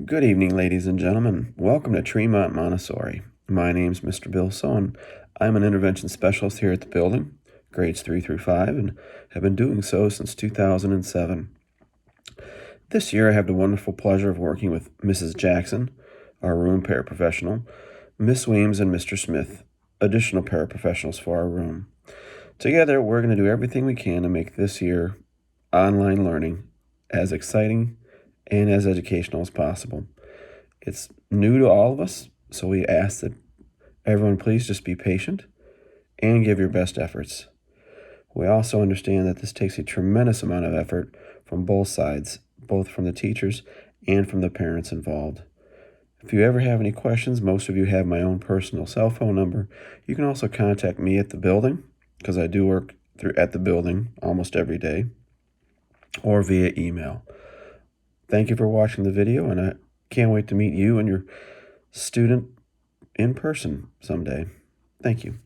Good evening, ladies and gentlemen. Welcome to Tremont Montessori. My name's Mr. Bill Sohn. I'm an intervention specialist here at the building, grades 3 through 5, and have been doing so since 2007. This year I have the wonderful pleasure of working with Mrs. Jackson, our room paraprofessional, Miss Weems, and Mr. Smith, additional paraprofessionals for our room. Together, we're going to do everything we can to make this year online learning as exciting and as educational as possible. It's new to all of us, so we ask that everyone please just be patient and give your best efforts. We also understand that this takes a tremendous amount of effort from both sides, both from the teachers and from the parents involved. If you ever have any questions, most of you have my own personal cell phone number. You can also contact me at the building, because I do work at the building almost every day, or via email. Thank you for watching the video, and I can't wait to meet you and your student in person someday. Thank you.